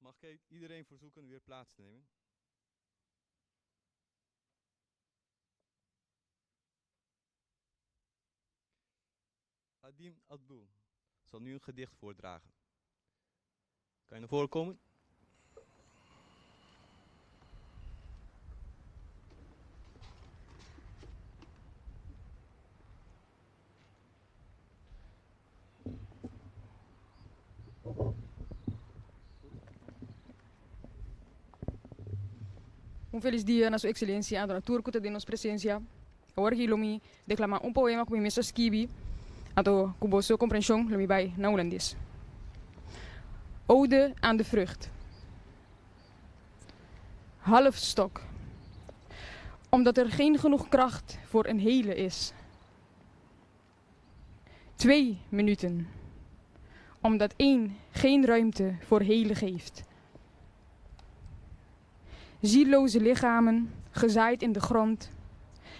Mag ik iedereen verzoeken weer plaats te nemen? Adim Abdul zal nu een gedicht voordragen. Kan je naar voren komen? Un feliz dia na sua excelência, Dona Turco de nos presencia. Hoje lomi declama um poema com minha skibi, ato com sua compreensão lomi bij na holandês. Ode aan de vrucht. Half stok. Omdat er geen genoeg kracht voor een hele is. 2 minuten. Omdat 1 geen ruimte voor hele geeft. Zieloze lichamen, gezaaid in de grond,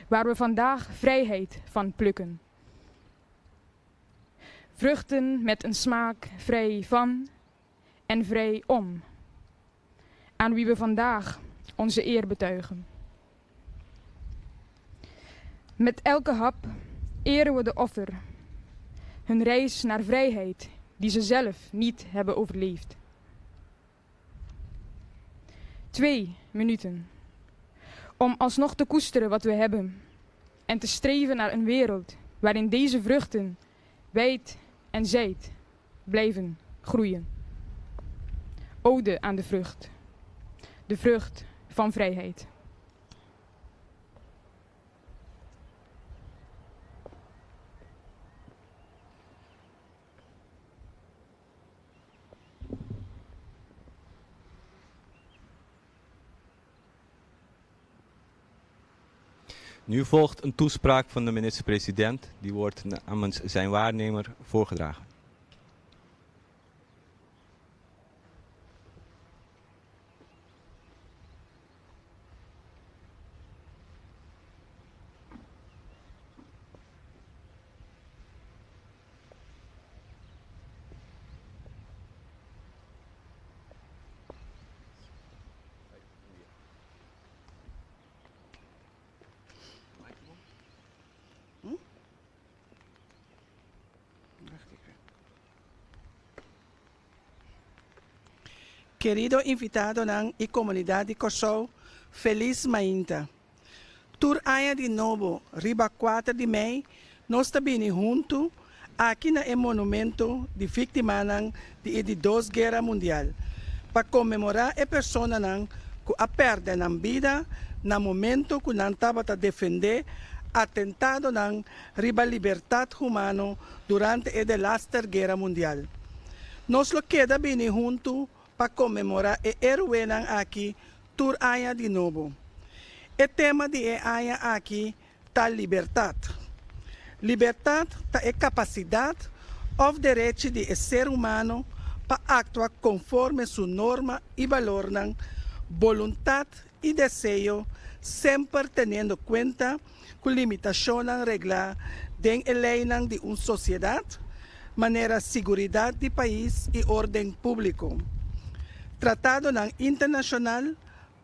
waar we vandaag vrijheid van plukken. Vruchten met een smaak vrij van en vrij om, aan wie we vandaag onze eer betuigen. Met elke hap eren we de offer, hun reis naar vrijheid die ze zelf niet hebben overleefd. 2 minuten. Om alsnog te koesteren wat we hebben en te streven naar een wereld waarin deze vruchten wijd en zijd blijven groeien. Ode aan de vrucht. De vrucht van vrijheid. Nu volgt een toespraak van de minister-president. Die wordt namens zijn waarnemer voorgedragen. Querido invitado ng comunidad de Cosou, feliz mainta. Tur aya de novo, riba 4 de Mei, nós também junto aqui na monumento de vítima de 2 Guerra Mundial, para comemorar a pessoa que a perde na vida no momento que não estava a defender atentado na riba liberdade humana durante a Lasta Guerra Mundial. Nós lo queda bem junto para comemorar o herói aqui, tur aya de novo. O tema de aya aqui está liberdade. Liberdade está a capacidade ou direito de ser humano para actuar conforme sua norma e valor, vontade e desejo, sempre tendo conta com limitação regla de lei de uma sociedade, maneira segurança de país e ordem público. Tratado internacional,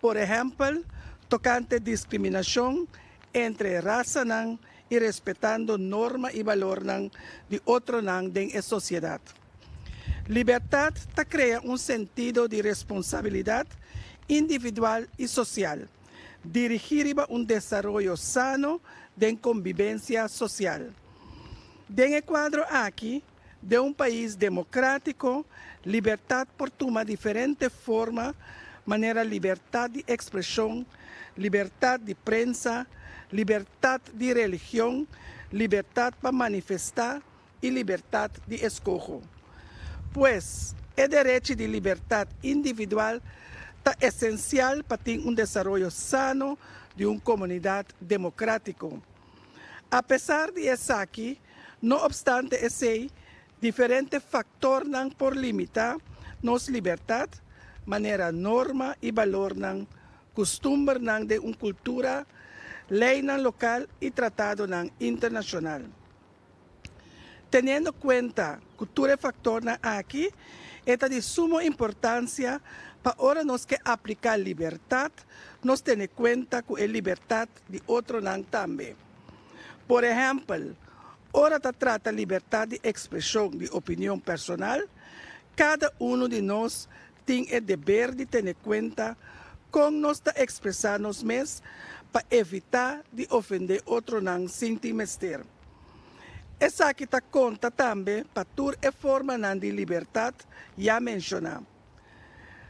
por exemplo, tocante discriminação entre raça e respeitando norma e valor de outro de sociedade. Liberdade cria sentido de responsabilidade individual e social, dirigir desenvolvimento sano de convivência social. Den quadro aqui de país democrático, liberdade por uma diferente forma, maneira liberdade de expressão, liberdade de prensa, liberdade de religião, liberdade para manifestar e liberdade de escolha. Pois, o direito de liberdade individual é essencial para ter desenvolvimento sano de uma comunidade democrática. Apesar de isso aqui, não obstante esse diferentes fatores por limitar nossa liberdade, maneira norma e valor, costumbre de uma cultura, lei local e tratado internacional. Tendo em conta cultura e fator aqui, Esta de suma importancia para ahora nos que aplicar libertad, nos tener cuenta que es libertad de otro también. Por ejemplo, ahora se trata libertad de expresión de opinión personal. Cada uno de nosotros tiene el deber de tener cuenta con nos expresarnos más para evitar de ofender otro sin temester. Esa que está conta también para toda la forma de libertad ya mencionada.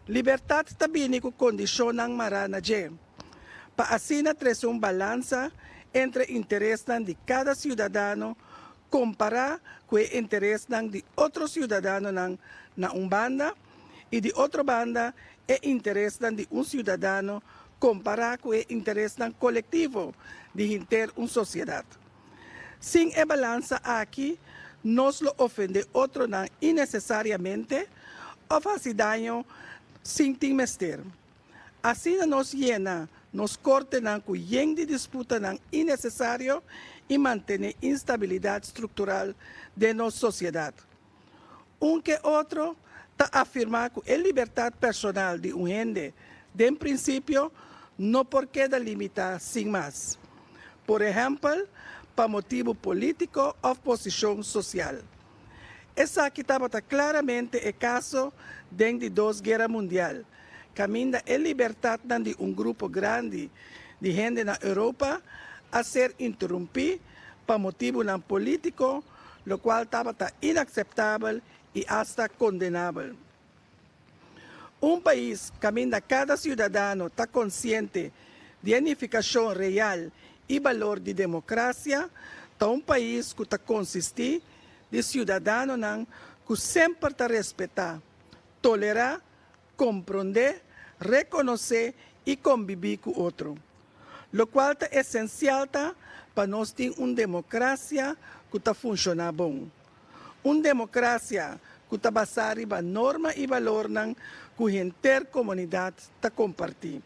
Libertad también con condiciones marana para así traer una balanza entre interés de cada ciudadano comparar con el interés de otro ciudadano en una banda y de otra banda el interés de un ciudadano comparar con el interés colectivo de una sociedad. Sin la balanza aquí, nos lo ofende otro innecesariamente o hace daño sin temester. Así nos llena, nos corta con de disputa innecesario y mantiene instabilidad estructural de nuestra sociedad. Un que otro está afirma que la libertad personal de un gente, de en principio, no por qué limitar sin más. Por ejemplo, para motivo político o posición social. Esa aquí estaba claramente el caso de la Dos Guerras Mundiales. Camina la libertad de un grupo grande de gente en Europa a ser interrumpido para motivo político, lo cual estaba inaceptable y hasta condenable. Un país camina cada ciudadano está consciente de unificación real y valor de democracia, está un país que está consiste de ciudadanos que siempre está respetar, tolerar, comprender, reconocer y convivir con otro. Lo cual es esencial para nos tener una democracia que está funciona bien. Una democracia que está basada en normas y valores que la entera comunidad está compartir,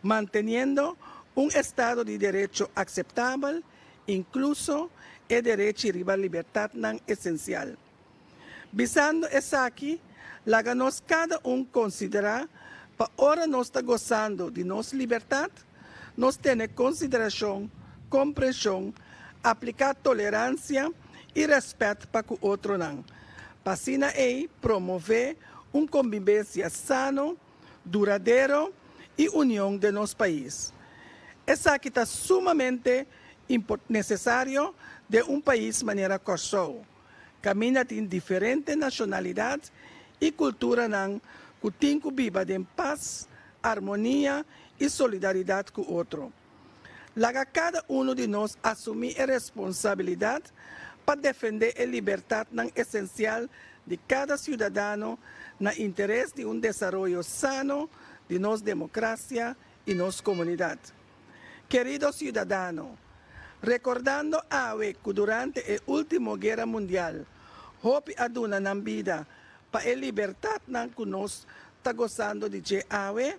manteniendo un Estado de Derecho aceptable, incluso el derecho a la libertad esencial. Visando eso aquí, la que nos cada uno considera, para ahora nos está gozando de nuestra libertad, nos tiene consideración, comprensión, aplicar tolerancia y respeto para el otro. Para así promover una convivencia sano, duradero y unión de nuestro país. Es aquí está sumamente necesario de un país de manera Kosovo. Camina en diferentes nacionalidades y culturas que tienen que vivir en paz, armonía y solidaridad con otro. Cada uno de nosotros asumir la responsabilidad para defender la libertad esencial de cada ciudadano en el interés de un desarrollo sano de nuestra democracia y nuestra comunidad. Queridos ciudadanos, recordando que durante la última guerra mundial, Hopi aduna na vida para la libertad que nos está gozando de AWE,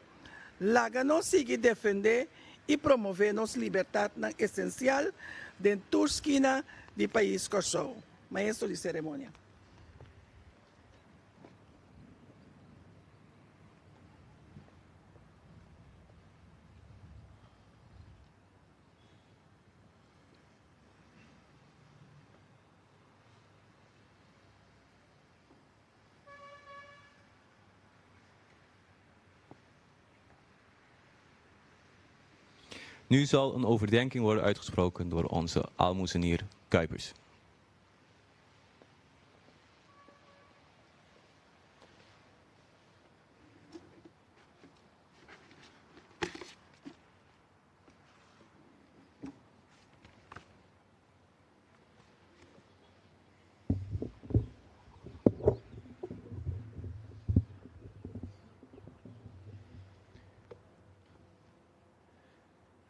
laga nos sigue defender y promover nuestra libertad esencial de toda esquina del país Kosovo. Maestro de ceremonia. Nu zal een overdenking worden uitgesproken door onze aalmoezenier Kuipers.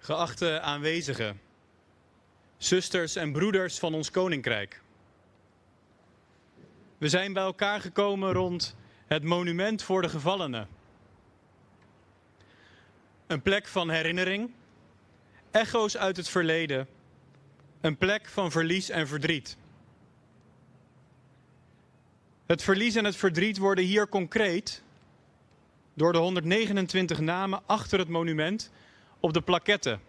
Geachte aanwezigen, zusters en broeders van ons koninkrijk. We zijn bij elkaar gekomen rond het monument voor de gevallenen. Een plek van herinnering, echo's uit het verleden, een plek van verlies en verdriet. Het verlies en het verdriet worden hier concreet door de 129 namen achter het monument op de plaquette.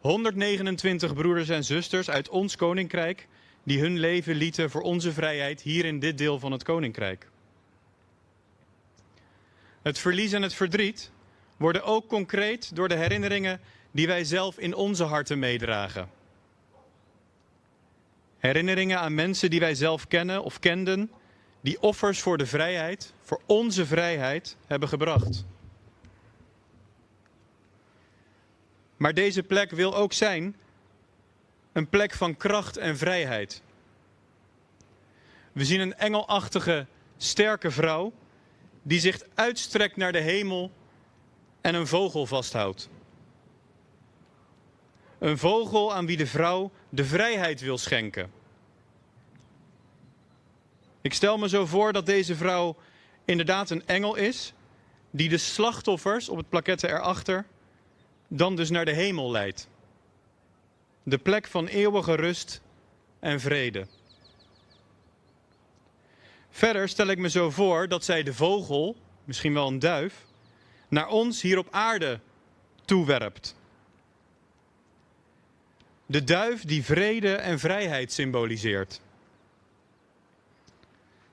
129 broeders en zusters uit ons koninkrijk die hun leven lieten voor onze vrijheid hier in dit deel van het koninkrijk. Het verlies en het verdriet worden ook concreet door de herinneringen die wij zelf in onze harten meedragen. Herinneringen aan mensen die wij zelf kennen of kenden, die offers voor de vrijheid, voor onze vrijheid, hebben gebracht. Maar deze plek wil ook zijn een plek van kracht en vrijheid. We zien een engelachtige, sterke vrouw die zich uitstrekt naar de hemel en een vogel vasthoudt. Een vogel aan wie de vrouw de vrijheid wil schenken. Ik stel me zo voor dat deze vrouw inderdaad een engel is, die de slachtoffers op het plaquette erachter dan dus naar de hemel leidt. De plek van eeuwige rust en vrede. Verder stel ik me zo voor dat zij de vogel, misschien wel een duif, naar ons hier op aarde toewerpt. De duif die vrede en vrijheid symboliseert.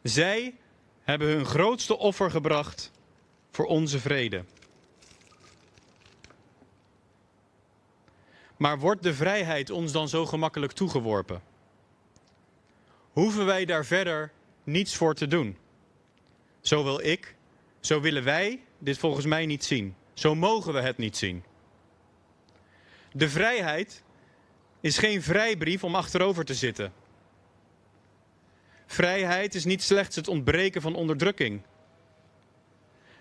Zij hebben hun grootste offer gebracht voor onze vrede. Maar wordt de vrijheid ons dan zo gemakkelijk toegeworpen? Hoeven wij daar verder niets voor te doen? Zo wil ik, zo willen wij dit volgens mij niet zien. Zo mogen we het niet zien. De vrijheid is geen vrijbrief om achterover te zitten. Vrijheid is niet slechts het ontbreken van onderdrukking.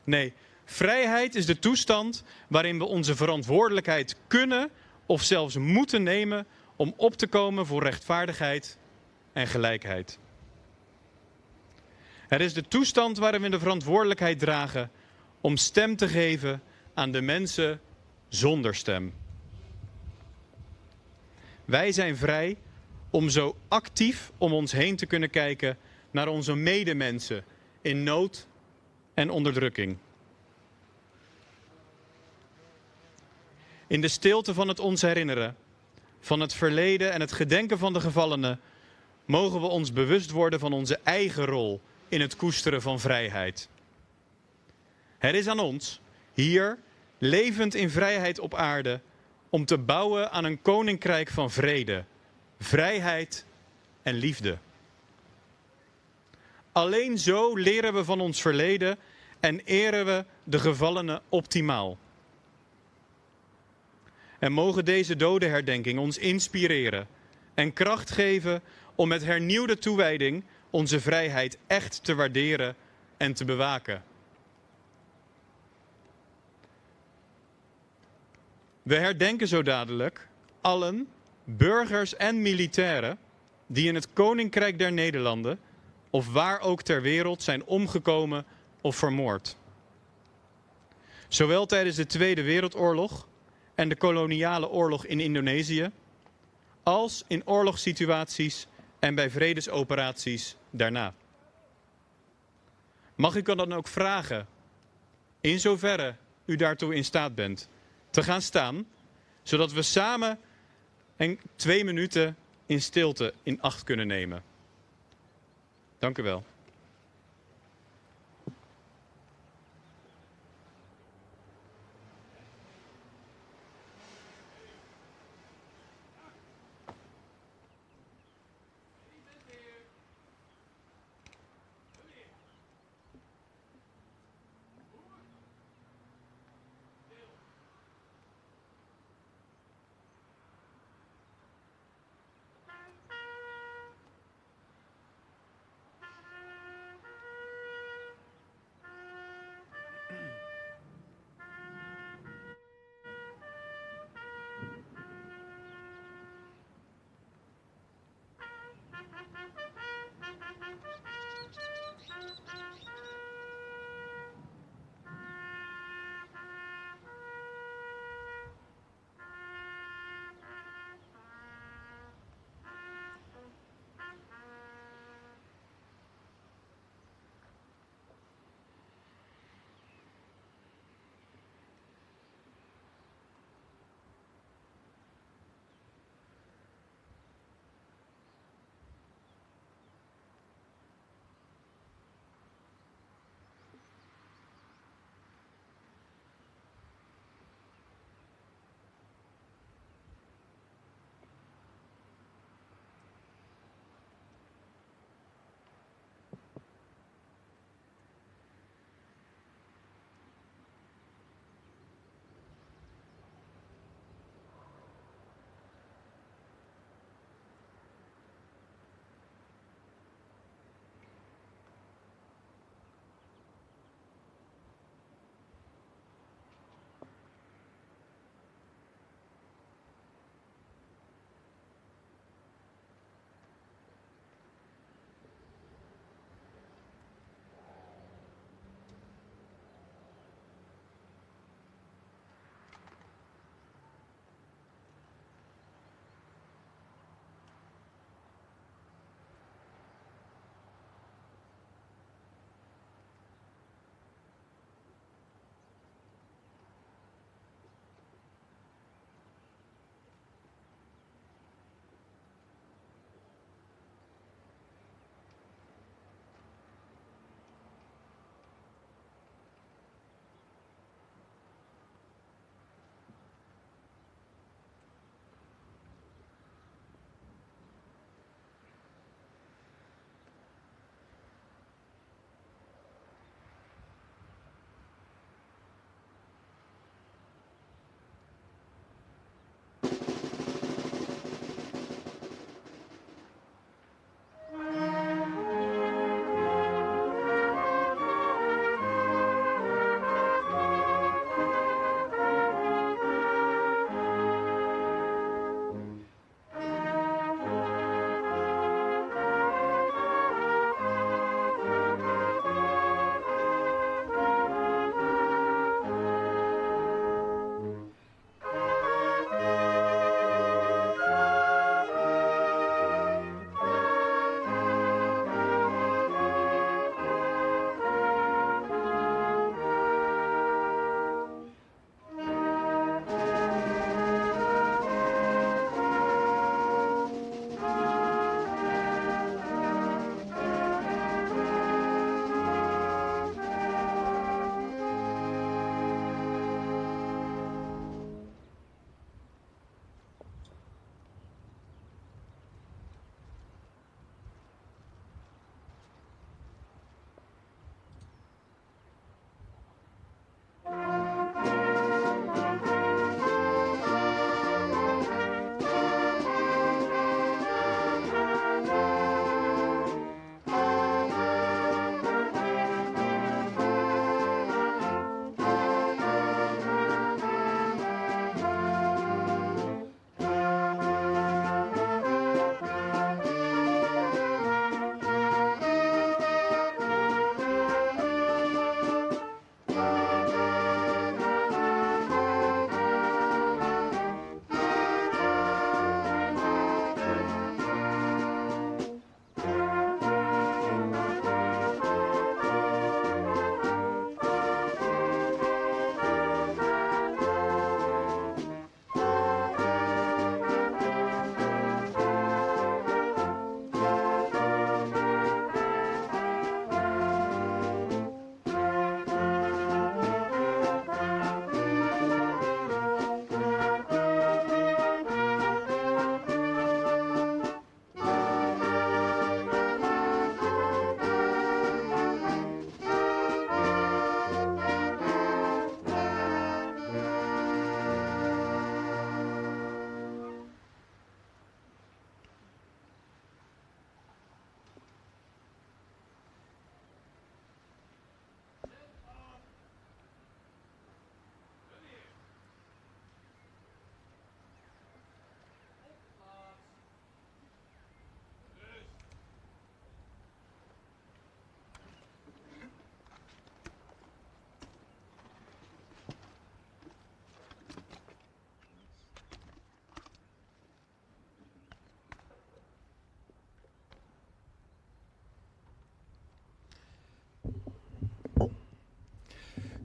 Nee, vrijheid is de toestand waarin we onze verantwoordelijkheid kunnen of zelfs moeten nemen om op te komen voor rechtvaardigheid en gelijkheid. Het is de toestand waarin we de verantwoordelijkheid dragen om stem te geven aan de mensen zonder stem. Wij zijn vrij om zo actief om ons heen te kunnen kijken naar onze medemensen in nood en onderdrukking. In de stilte van het ons herinneren, van het verleden en het gedenken van de gevallenen, mogen we ons bewust worden van onze eigen rol in het koesteren van vrijheid. Het is aan ons, hier, levend in vrijheid op aarde, om te bouwen aan een koninkrijk van vrede, vrijheid en liefde. Alleen zo leren we van ons verleden en eren we de gevallenen optimaal. En mogen deze dodenherdenking ons inspireren en kracht geven om met hernieuwde toewijding onze vrijheid echt te waarderen en te bewaken. We herdenken zo dadelijk allen, burgers en militairen, die in het Koninkrijk der Nederlanden of waar ook ter wereld zijn omgekomen of vermoord. Zowel tijdens de Tweede Wereldoorlog en de koloniale oorlog in Indonesië, als in oorlogssituaties en bij vredesoperaties daarna. Mag ik u dan ook vragen, in zoverre u daartoe in staat bent, te gaan staan, zodat we samen 2 minuten in stilte in acht kunnen nemen. Dank u wel.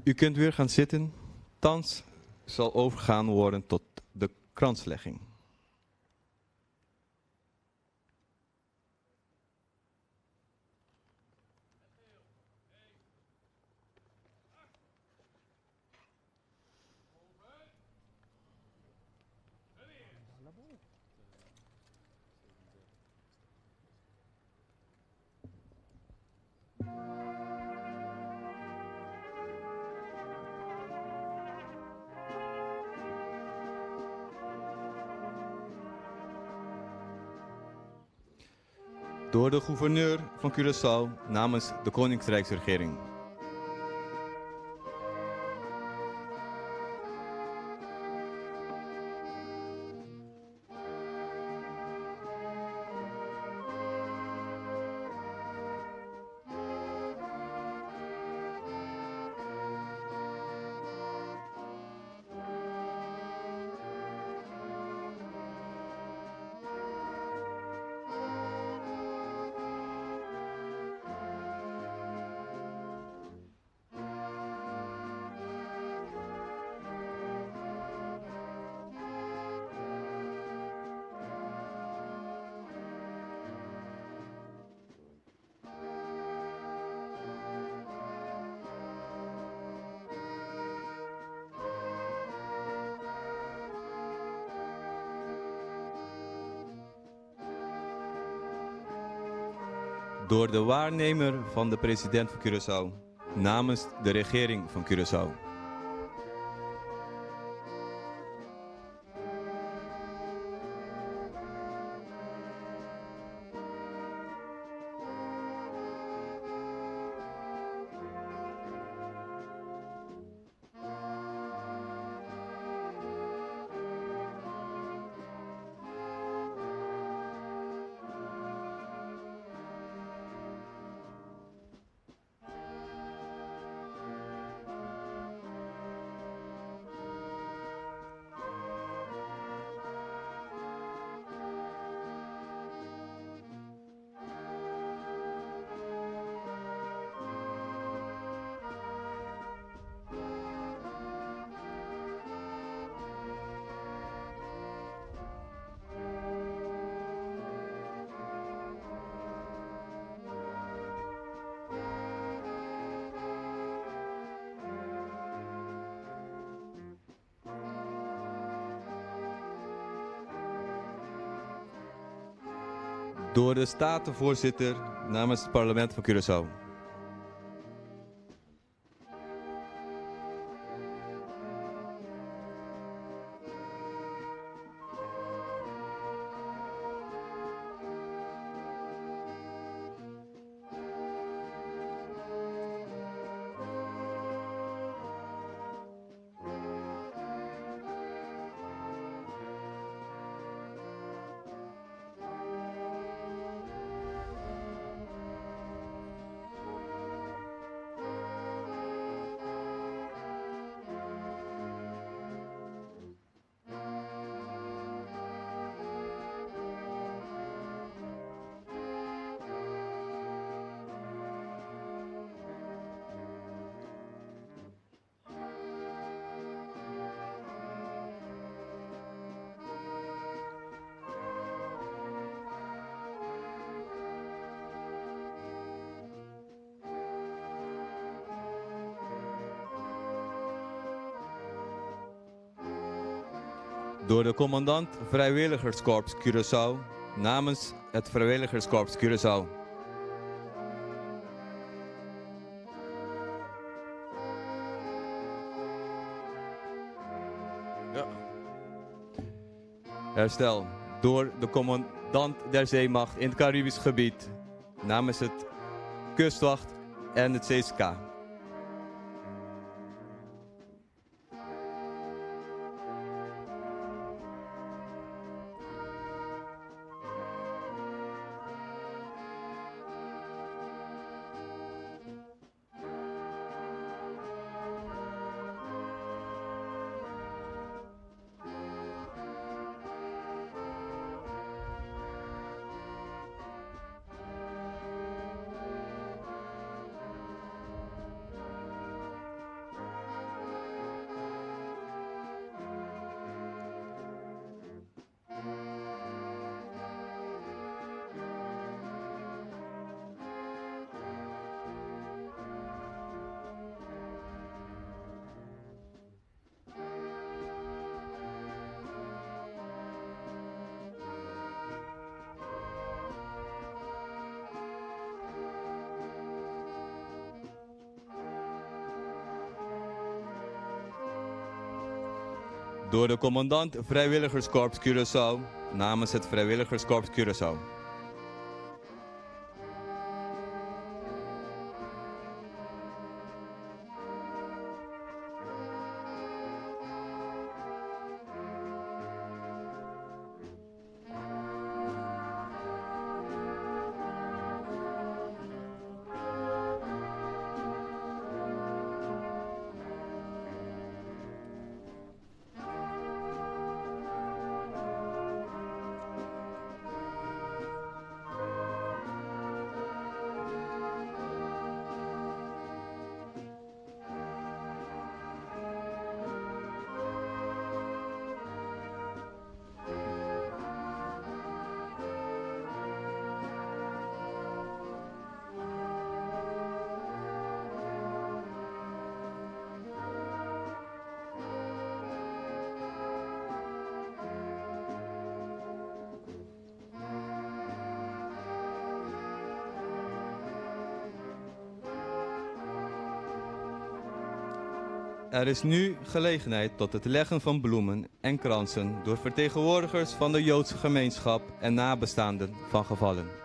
U kunt weer gaan zitten. Thans zal overgegaan worden tot de kranslegging. Door de gouverneur van Curaçao namens de Koninkrijksregering. Door de waarnemer van de president van Curaçao namens de regering van Curaçao. Door de statenvoorzitter namens het parlement van Curaçao. Door de commandant Vrijwilligerskorps Curaçao namens het Vrijwilligerskorps Curaçao. Ja. Herstel. Door de commandant der zeemacht in het Caribisch gebied namens het kustwacht en het CSK. Door de commandant Vrijwilligerskorps Curaçao namens het Vrijwilligerskorps Curaçao. Er is nu gelegenheid tot het leggen van bloemen en kransen door vertegenwoordigers van de Joodse gemeenschap en nabestaanden van gevallen.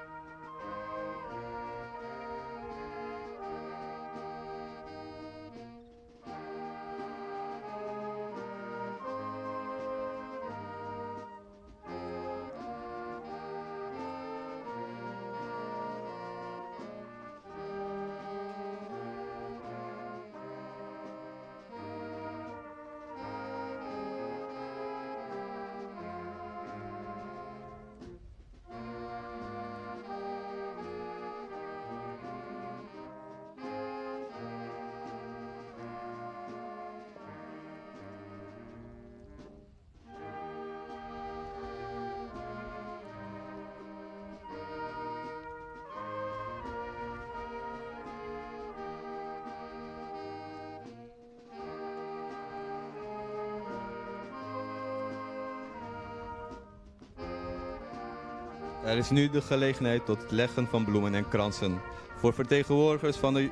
Er is nu de gelegenheid tot het leggen van bloemen en kransen voor vertegenwoordigers van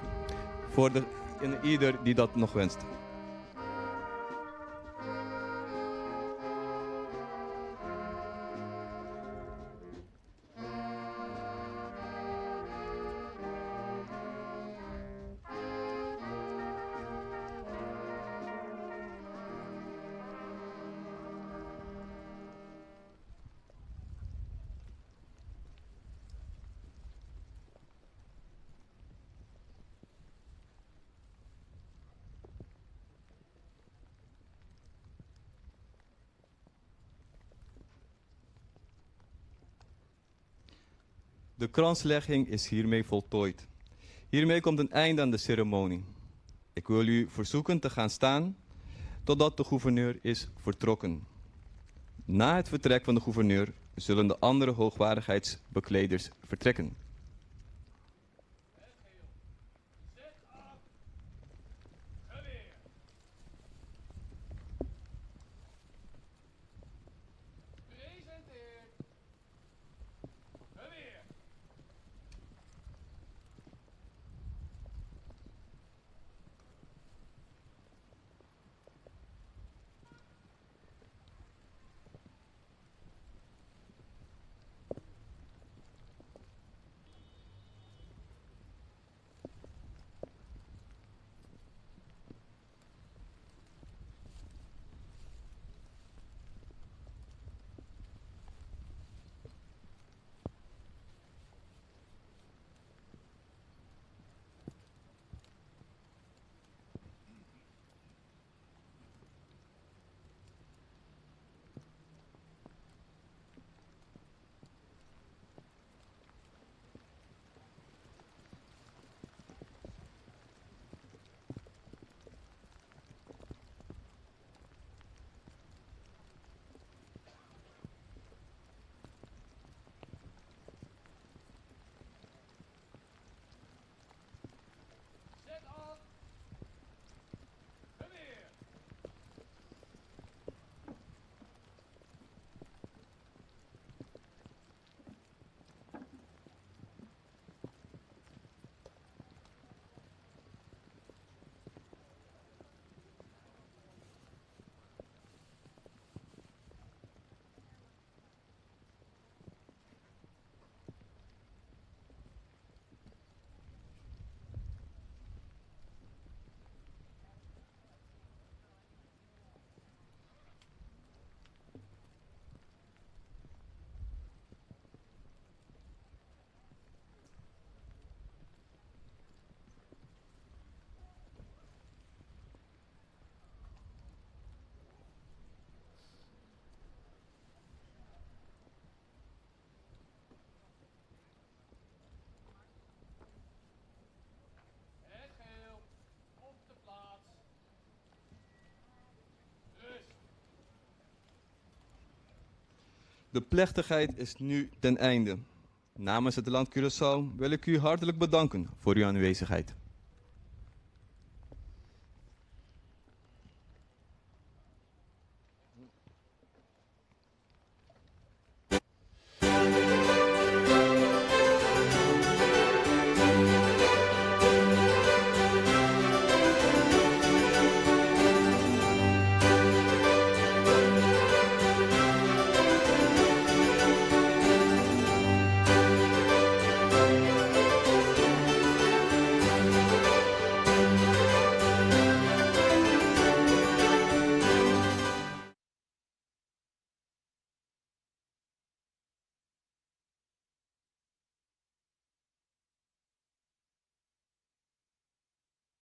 ieder die dat nog wenst. De kranslegging is hiermee voltooid. Hiermee komt een einde aan de ceremonie. Ik wil u verzoeken te gaan staan totdat de gouverneur is vertrokken. Na het vertrek van de gouverneur zullen de andere hoogwaardigheidsbekleders vertrekken. De plechtigheid is nu ten einde. Namens het land Curaçao wil ik u hartelijk bedanken voor uw aanwezigheid.